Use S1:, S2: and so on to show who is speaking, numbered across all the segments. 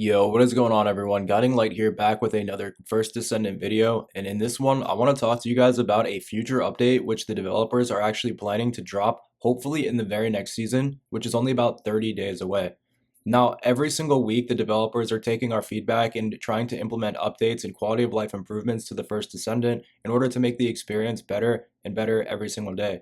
S1: Yo, what is going on everyone? Guiding Light here back with another First Descendant video, and in this one I want to talk to you guys about a future update which the developers are actually planning to drop hopefully in the very next season, which is only about 30 days away. Now, every single week the developers are taking our feedback and trying to implement updates and quality of life improvements to the First Descendant in order to make the experience better and better every single day.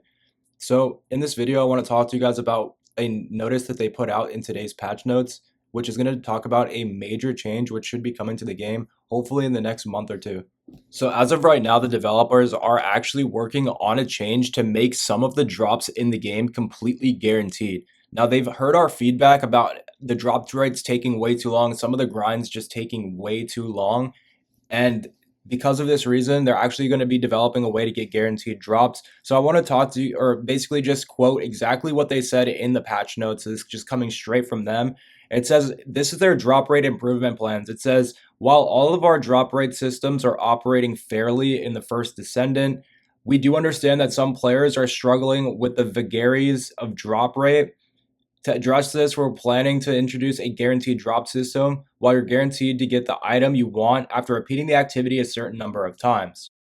S1: So in this video, I want to talk to you guys about a notice that they put out in today's patch notes, which is going to talk about a major change which should be coming to the game, hopefully in the next month or two. So as of right now, the developers are actually working on a change to make some of the drops in the game completely guaranteed. Now they've heard our feedback about the drop rates taking way too long, some of the grinds just taking way too long, and because of this reason, they're actually going to be developing a way to get guaranteed drops. So I want to talk to you, or basically just quote exactly what they said in the patch notes. This is just coming straight from them. It says, this is their drop rate improvement plans. It says, while all of our drop rate systems are operating fairly in the First Descendant, we do understand that some players are struggling with the vagaries of drop rate. To address this, we're planning to introduce a guaranteed drop system while you're guaranteed to get the item you want after repeating the activity a certain number of times.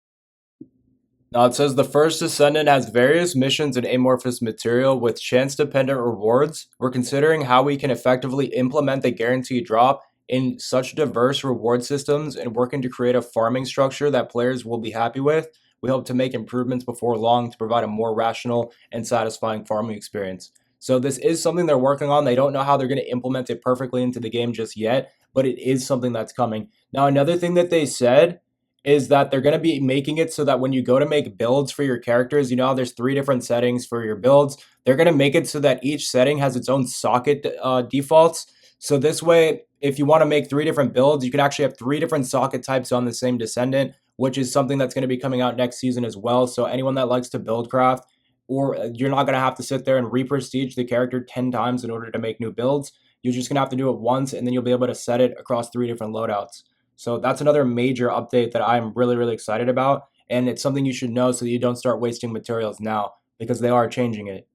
S1: Now it says the First Descendant has various missions and amorphous material with chance-dependent rewards. We're considering how we can effectively implement the guaranteed drop in such diverse reward systems and working to create a farming structure that players will be happy with. We hope to make improvements before long to provide a more rational and satisfying farming experience. So this is something they're working on. They don't know how they're going to implement it perfectly into the game just yet, but it is something that's coming. Now, another thing that they said is that they're going to be making it so that when you go to make builds for your characters, you know how there's 3 different settings for your builds. They're going to make it so that each setting has its own socket defaults. So this way, if you want to make 3 different builds, you can actually have 3 different socket types on the same Descendant, which is something that's going to be coming out next season as well. So anyone that likes to build craft, or you're not going to have to sit there and re-prestige the character 10 times in order to make new builds. You're just going to have to do it once, and then you'll be able to set it across 3 different loadouts. So that's another major update that I'm really, really excited about, and it's something you should know so that you don't start wasting materials now, because they are changing it.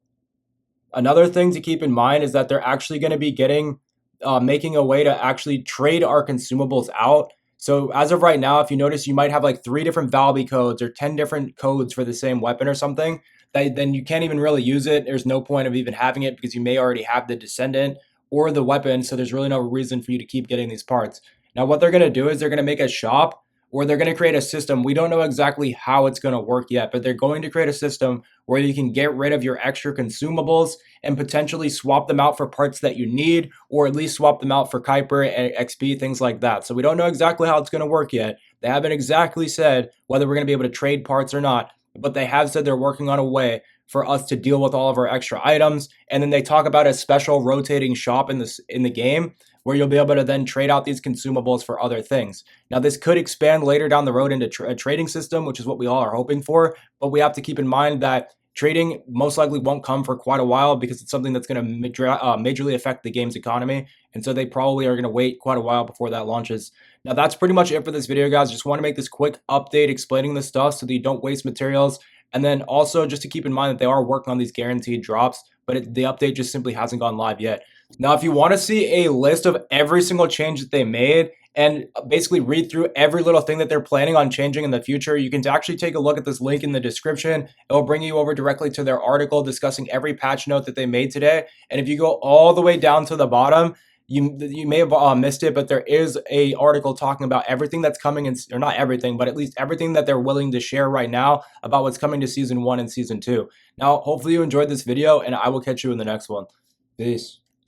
S1: Another thing to keep in mind is that they're actually going to be making a way to actually trade our consumables out. So as of right now, if you notice, you might have like 3 different Valby codes or 10 different codes for the same weapon or something. Then you can't even really use it. There's no point of even having it because you may already have the Descendant or the weapon, so there's really no reason for you to keep getting these parts. Now, what they're going to do is they're going to make a shop, or they're going to create a system. We don't know exactly how it's going to work yet, but they're going to create a system where you can get rid of your extra consumables and potentially swap them out for parts that you need, or at least swap them out for Kuiper and XP, things like that. So we don't know exactly how it's going to work yet. They haven't exactly said whether we're going to be able to trade parts or not, but they have said they're working on a way for us to deal with all of our extra items. And then they talk about a special rotating shop in the game where you'll be able to then trade out these consumables for other things. Now, this could expand later down the road into a trading system, which is what we all are hoping for. But we have to keep in mind that trading most likely won't come for quite a while because it's something that's going to majorly affect the game's economy. And so they probably are going to wait quite a while before that launches. Now, that's pretty much it for this video, guys. Just want to make this quick update explaining this stuff so that you don't waste materials. And then also just to keep in mind that they are working on these guaranteed drops, but the update just simply hasn't gone live yet. Now, if you want to see a list of every single change that they made and basically read through every little thing that they're planning on changing in the future, you can actually take a look at this link in the description. It will bring you over directly to their article discussing every patch note that they made today. And if you go all the way down to the bottom, you may have missed it, but there is a article talking about everything that's coming in, or not everything, but at least everything that they're willing to share right now about what's coming to Season 1 and Season 2. Now, hopefully you enjoyed this video, and I will catch you in the next one. Peace.